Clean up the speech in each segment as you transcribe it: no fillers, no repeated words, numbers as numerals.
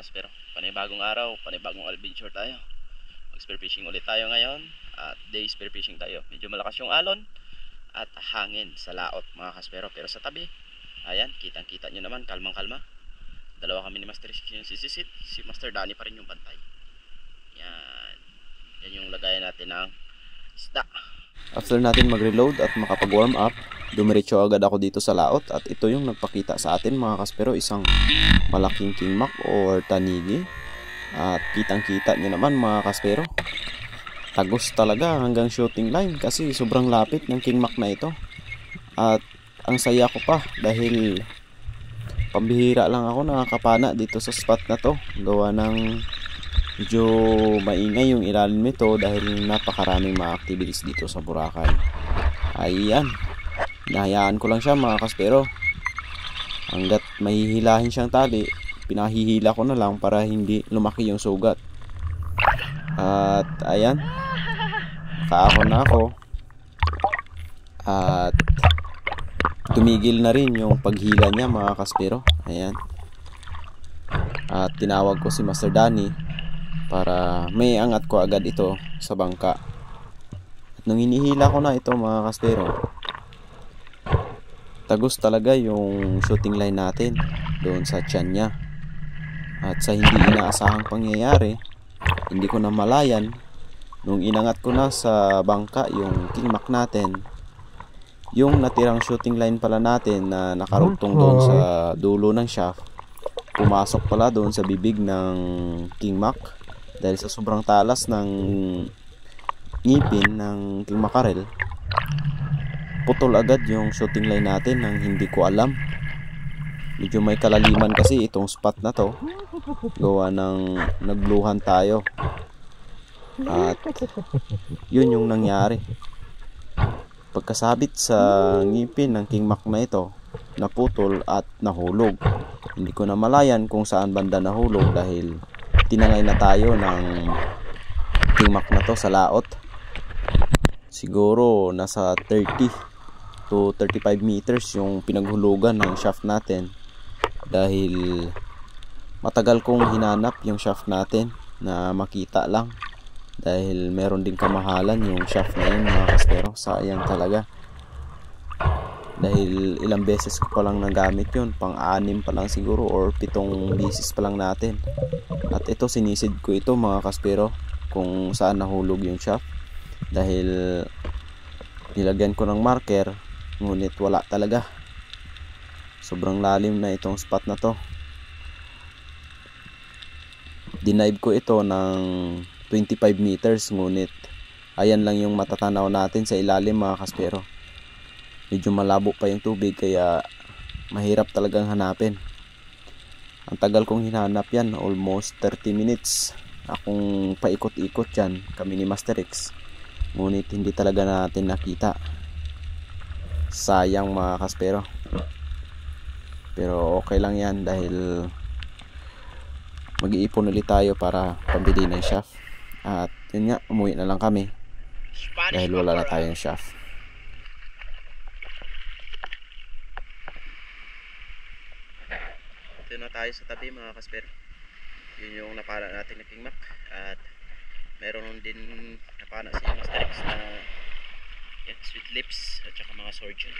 kaspero. Panibagong araw, panibagong adventure tayo. Mag-spear fishing ulit tayo ngayon. At day spear fishing tayo. Medyo malakas yung alon at hangin sa laot mga kaspero. Pero sa tabi, ayan, kitang-kita nyo naman, kalmang-kalma. Dalawa kami ni Master Rick yung sisisit. Si Master Danny pa rin yung bantay. Yan. Yan yung lagayan natin ng isda. After natin mag-reload at makapag-warm up, dumiretso agad ako dito sa laot at ito yung nagpakita sa atin mga kaspero, isang malaking kingmak or tanigi. At kitang-kita nyo naman mga kaspero, tagos talaga hanggang shooting line kasi sobrang lapit ng kingmak na ito. At ang saya ko pa dahil pambihira lang ako nakakapana dito sa spot na to. Gawa ng medyo maingay yung ilalim nito dahil napakaraming mga activities dito sa Boracay. Ayan, hinahayaan ko lang siya mga kaspero. Hanggat mahihilahin siyang tali, pinahihila ko na lang para hindi lumaki yung sugat. At ayan, nakaahon na ako. At tumigil na rin yung paghila niya mga kaspero. Ayan. At tinawag ko si Master Danny para may angat ko agad ito sa bangka. At nung hinihila ko na ito mga kaspero, tagos talaga yung shooting line natin doon sa tiyan niya. At sa hindi inaasahang pangyayari, hindi ko na malayan, nung inangat ko na sa bangka yung kingmak natin, yung natirang shooting line pala natin na nakarugtong doon sa dulo ng shaft, pumasok pala doon sa bibig ng kingmak. Dahil sa sobrang talas ng ngipin ng king mackerel, putol agad yung shooting line natin nang hindi ko alam. Medyo may kalaliman kasi itong spot na to, gawa ng nagluhan tayo. At yun yung nangyari. Pagkasabit sa ngipin ng kingmak na ito, naputol at nahulog. Hindi ko na malayan kung saan banda nahulog dahil tinangay na tayo ng kingmak na to sa laot. Siguro nasa 30 to 35 meters yung pinaghulugan ng shaft natin, dahil matagal kong hinanap yung shaft natin na makita lang, dahil meron ding kamahalan yung shaft na yun mga kaspero. Sayang talaga dahil ilang beses ko pa lang nagamit yun, pang-anim pa lang siguro or 7 beses pa lang natin. At ito, sinisid ko ito mga kaspero kung saan nahulog yung shaft, dahil nilagyan ko ng marker ngunit wala talaga. Sobrang lalim na itong spot na to. Dinive ko ito ng 25 meters ngunit ayan lang yung matatanaw natin sa ilalim mga kaspero. Medyo malabo pa yung tubig kaya mahirap talagang hanapin. Ang tagal kong hinanap yan, almost 30 minutes akong paikot-ikot yan, kami ni Master X, ngunit hindi talaga natin nakita. Sayang mga kaspero, pero okay lang yan dahil mag-iipon ulit tayo para pambili ng shaft. At yun nga, umuwi na lang kami dahil wala na tayong shaft. Ito na tayo sa tabi mga kaspero. Yun yung napana natin na kingmak. At meron din napana si Master X na yan, sweet lips at saka mga surgeon.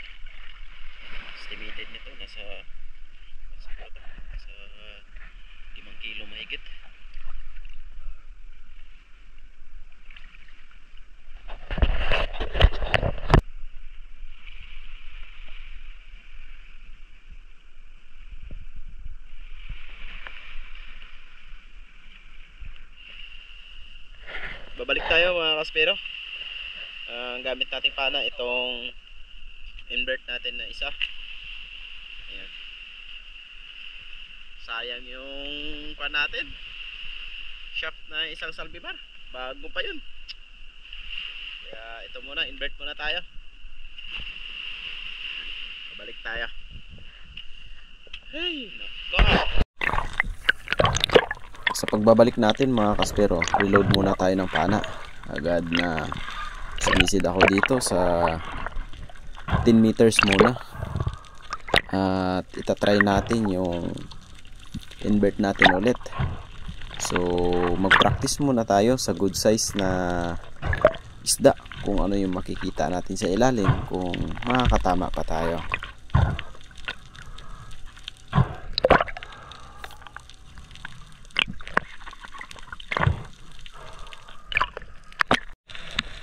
Estimated nito nasa 5 kilo mahigit. Babalik tayo mga kaspero. Ang gamit nating pana, itong invert natin na isa. Ayan. Sayang yung pan natin, shaft na isang salvibar, bago pa yun. Kaya ito muna, invert muna tayo. Babalik tayo. Hey, nako. Sa pagbabalik natin mga kaspero, reload muna tayo ng pana. Agad na sumisid ako dito sa 10 meters muna. At itatry natin yung invert natin ulit. So mag-practice muna tayo sa good size na isda, kung ano yung makikita natin sa ilalim, kung makakatama pa tayo.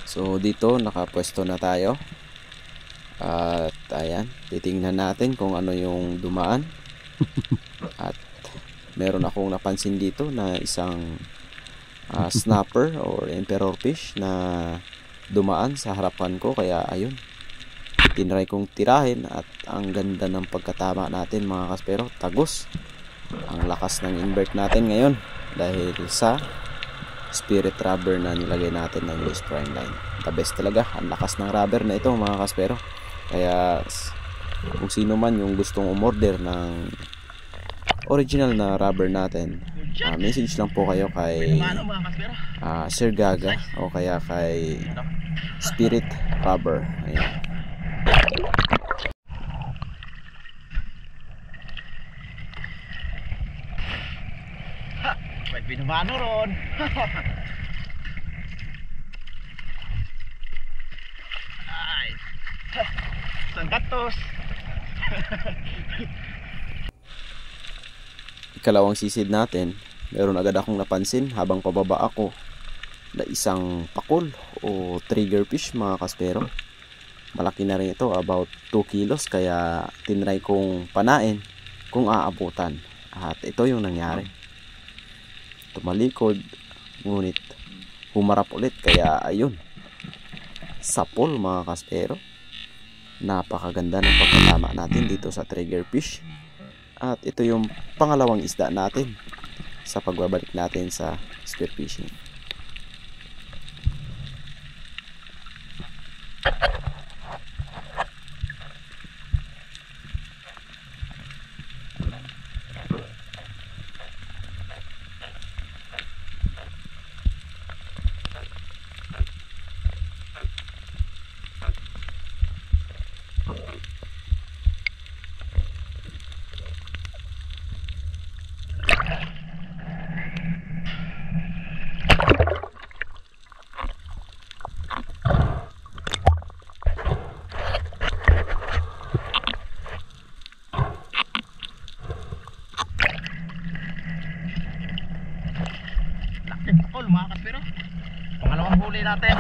So dito nakapwesto na tayo. At ayan, titingnan natin kung ano yung dumaan. At meron akong napansin dito na isang snapper or emperor fish na dumaan sa harapan ko, kaya ayun, tinry kong tirahin at ang ganda ng pagkatama natin mga kaspero. Tagos ang lakas ng invert natin ngayon dahil sa spirit rubber na nilagay natin ng US Prime Line. The best talaga, ang lakas ng rubber na ito mga kaspero. Kaya kung sino man yung gustong umorder ng original na rubber natin, message lang po kayo kay Sir Gaga o kaya kay Spirit Rubber. Ayan. May pinamano ron. Ay. Sangkatos. Ikalawang sisid natin, meron agad akong napansin habang pababa ako na isang pakol o trigger fish mga kaspero. Malaki na rin ito, about 2 kilos, kaya tinry kong panain kung aabutan. At ito yung nangyari. Tumalikod, ngunit humarap ulit, kaya ayun, sapol mga kaspero. Napakaganda ng pagkatama natin dito sa trigger fish. At ito yung pangalawang isda natin sa pagbabalik natin sa spearfishing. Pakol mga kaspero. Pangalawang huli natin.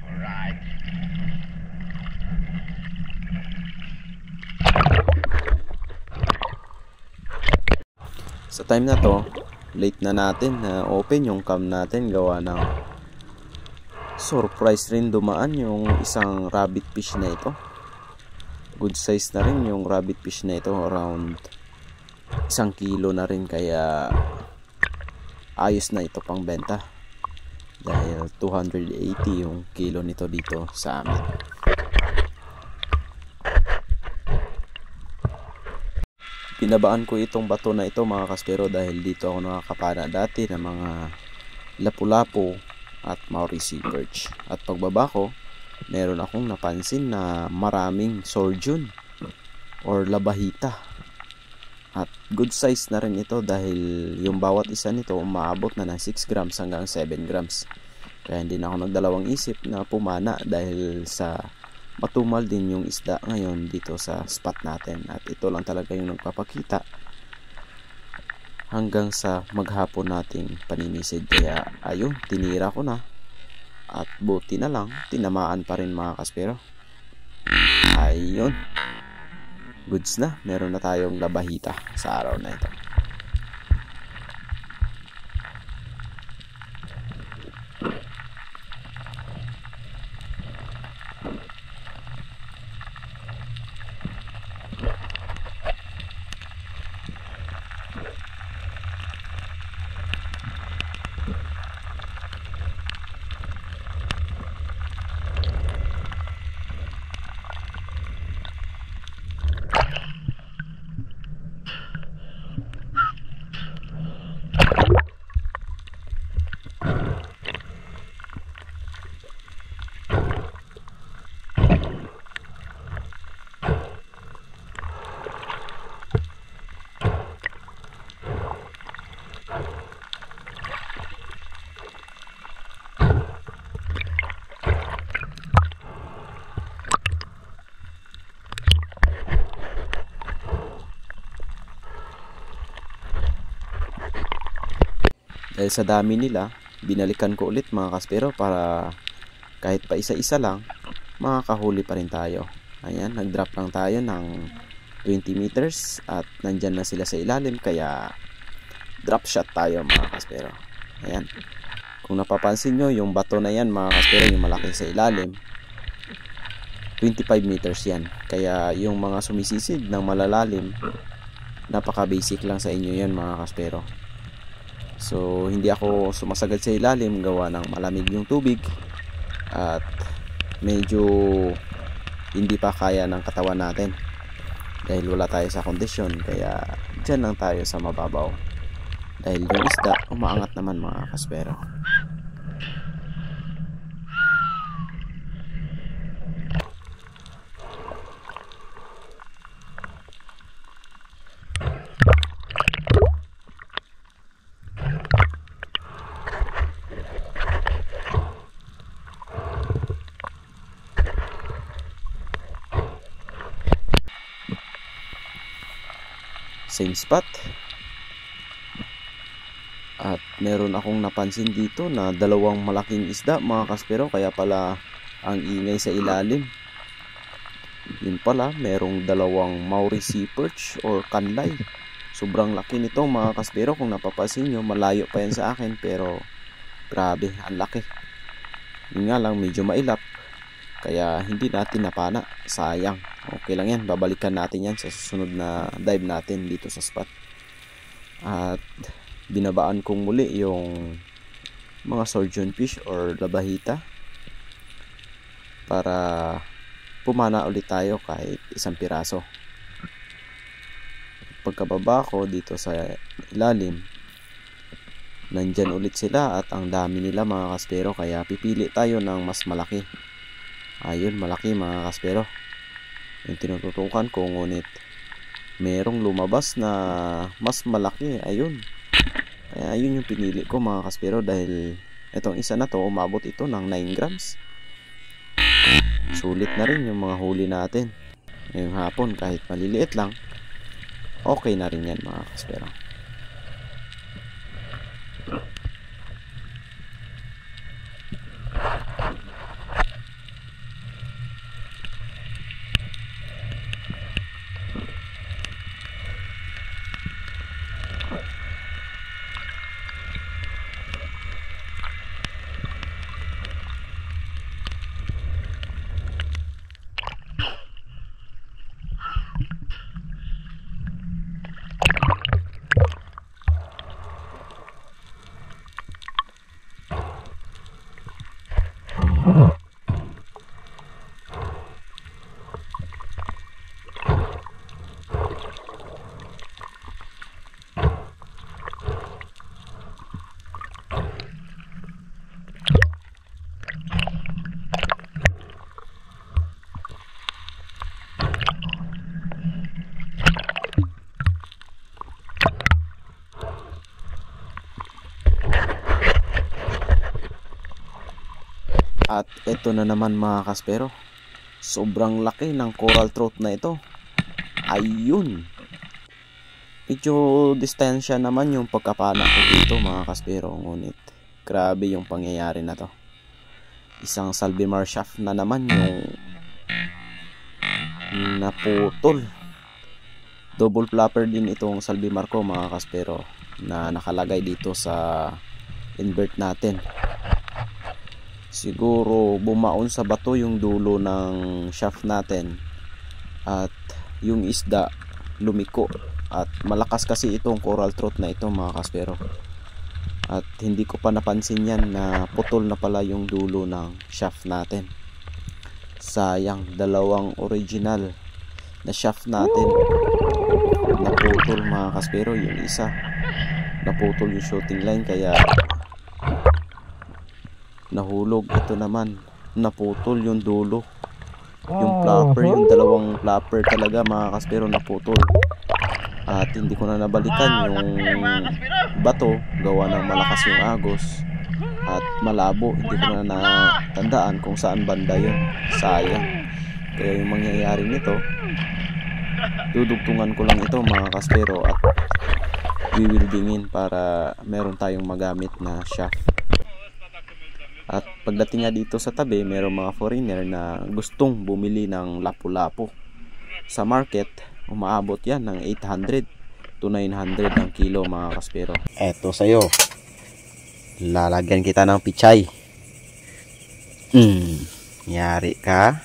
Alright. Sa time na to, late na natin na open yung cam natin, gawa ng surprise rin dumaan yung isang rabbit fish na ito. Good size na rin yung rabbit fish na ito, around 1 kilo na rin, kaya ayos na ito pang benta dahil 280 yung kilo nito dito sa amin. Pinabaan ko itong bato na ito mga kaspero dahil dito ako nakakapana dati ng mga lapu-lapu at Maurice perch. At pagbaba ko, meron akong napansin na maraming sorghum or labahita. At good size na rin ito dahil yung bawat isa nito umaabot na ng 6 grams hanggang 7 grams. Kaya hindi na ako nagdalawang isip na pumana dahil sa matumal din yung isda ngayon dito sa spot natin. At ito lang talaga yung nagpapakita hanggang sa maghapon nating paninisid. Kaya ayun, tinira ko na. At buti na lang, tinamaan pa rin mga kaspero. Ayun, goods na, meron na tayong labahita sa araw na ito. Dahil sa dami nila, binalikan ko ulit mga kaspero para kahit pa isa-isa lang, makakahuli pa rin tayo. Ayan, nag-drop lang tayo ng 20 meters at nandyan na sila sa ilalim, kaya drop shot tayo mga kaspero. Ayan, kung napapansin nyo, yung bato na yan mga kaspero, yung malaki sa ilalim, 25 meters yan. Kaya yung mga sumisisid ng malalalim, napaka basic lang sa inyo yan mga kaspero. So hindi ako sumasagad sa ilalim, gawa ng malamig yung tubig at medyo hindi pa kaya ng katawan natin dahil wala tayo sa kondisyon. Kaya dyan lang tayo sa mababaw dahil yung isda umaangat naman mga kaspero. Same spot. At meron akong napansin dito na dalawang malaking isda mga kaspero, kaya pala ang ingay sa ilalim. Yun pala, merong dalawang Maori sea perch or kanlay. Sobrang laki nito mga kaspero, kung napapansin nyo, malayo pa yan sa akin pero grabe, ang laki. Yun nga lang, medyo mailap, kaya hindi natin napana, sayang. Okay lang yan, babalikan natin yan sa susunod na dive natin dito sa spot. At binabaan kong muli yung mga surgeon fish or labahita para pumana ulit tayo kahit isang piraso. Pagkababa ko dito sa ilalim, nandyan ulit sila at ang dami nila mga kaspero, kaya pipili tayo ng mas malaki. Ayun, malaki mga kaspero yung tinututukan ko, ngunit merong lumabas na mas malaki. Ayun, kaya ayun yung pinili ko mga kaspero, dahil itong isa na to, umabot ito ng 9 grams. Sulit na rin yung mga huli natin ngayong hapon, kahit maliliit lang, okay na rin yan mga kaspero. At ito na naman mga kaspero, sobrang laki ng coral trout na ito. Ayun, medyo distansya naman yung pagkapana ko dito mga kaspero, ngunit grabe yung pangyayari na to. Isang Salvimar shaft na naman yung naputol. Double flapper din itong Salvimar ko mga kaspero, na nakalagay dito sa invert natin. Siguro bumaon sa bato yung dulo ng shaft natin at yung isda lumiko. At malakas kasi itong coral trout na ito mga kaspero, at hindi ko pa napansin yan na putol na pala yung dulo ng shaft natin. Sayang, dalawang original na shaft natin naputol mga kaspero. Yung isa naputol yung shooting line, kaya nahulog. Ito naman naputol yung dulo, yung flapper, yung dalawang flapper talaga mga kaspero naputol. At hindi ko na nabalikan yung bato, gawa ng malakas yung agos at malabo. Hindi ko na natandaan kung saan banda yun. Sayang. Kaya yung mangyayari nito, dudugtungan ko lang ito mga kaspero at wiwildingin para meron tayong magamit na shaft. At pagdating nga dito sa tabi, meron mga foreigner na gustong bumili ng lapu-lapu. Sa market, umaabot yan ng 800 to 900 ang kilo mga kaspero. Eto sa'yo, lalagyan kita ng pichay. Yari ka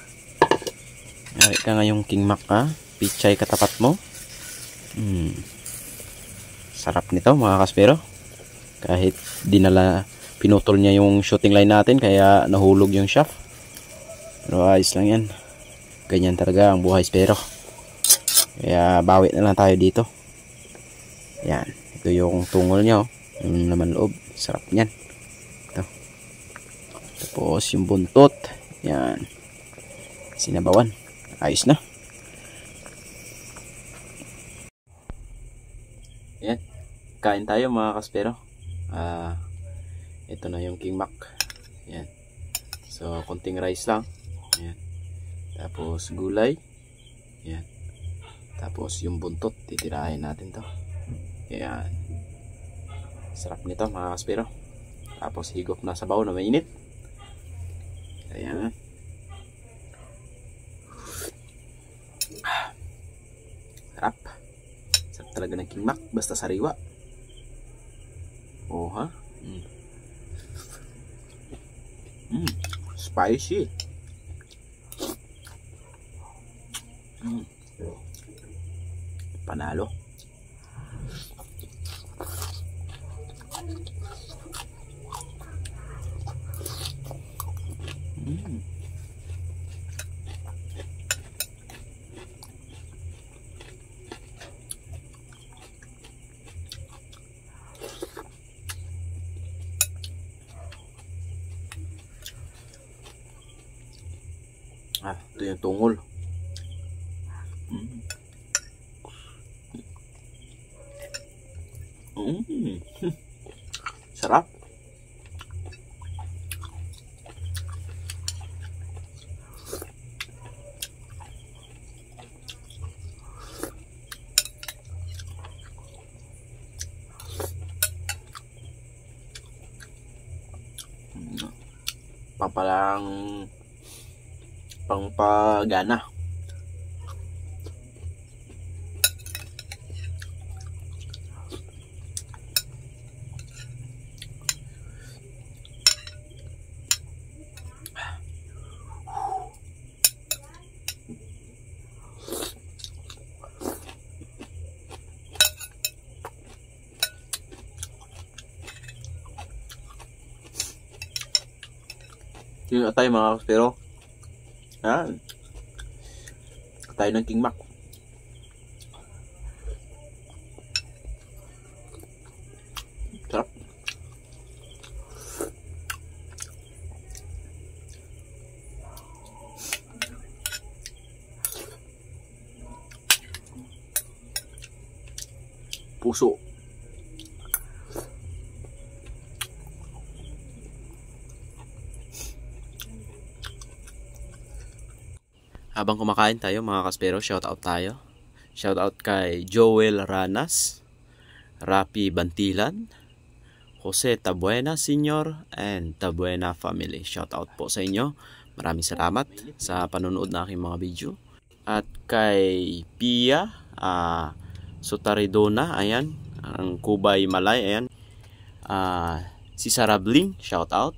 ngayong King Mac ha. Pichay katapat mo. Sarap nito mga kaspero. Kahit pinutol niya yung shooting line natin, kaya nahulog yung shaft. Pero ayos lang yan. Ganyan talaga ang buhay spero. Kaya bawi na lang tayo dito. Yan. Ito yung tungol niya. Yung laman loob. Sarap niyan. Ito. Tapos yung buntot. Yan. Sinabawan. Ayos na. Yan. Kain tayo mga kaspero. Ito na yung King Mac. Yan. So, konting rice lang. Yan. Tapos gulay. Yan. Tapos yung buntot, titirahin natin to. Yan. Sarap nito mga kaspero. Tapos higop na sabaw na mainit. Ayan. Sarap. Sarap talaga ng King Mac. Basta sariwa. Oh ha. Spicy. Panalo. Ito yung tungol. Sarap. Pangpagana. Yung atay mga kaspero. Yan. Atay ng King Mac. Sarap. Puso. Habang kumakain tayo mga kaspero, shoutout tayo. Shoutout kay Joel Ranas, Rapi Bantilan, Jose Tabuena Senior, and Tabuena Family. Shoutout po sa inyo. Maraming salamat sa panonood na aking mga video. At kay Pia Sotaridona, ayan, ang Kubay Malay, ayan. Si Sarah Bling, shoutout.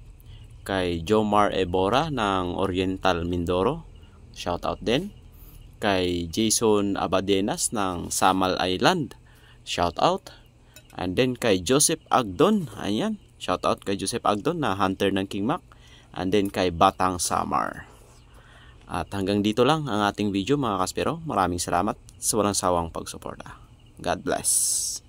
Kay Jomar Ebora ng Oriental Mindoro, shoutout din. Kay Jason Abadenas ng Samal Island, shoutout. And then kay Joseph Agdon, ayan, shoutout kay Joseph Agdon na hunter ng King Mac. And then kay Batang Samar. At hanggang dito lang ang ating video mga kaspero. Maraming salamat sa walang sawang pagsuporta. God bless.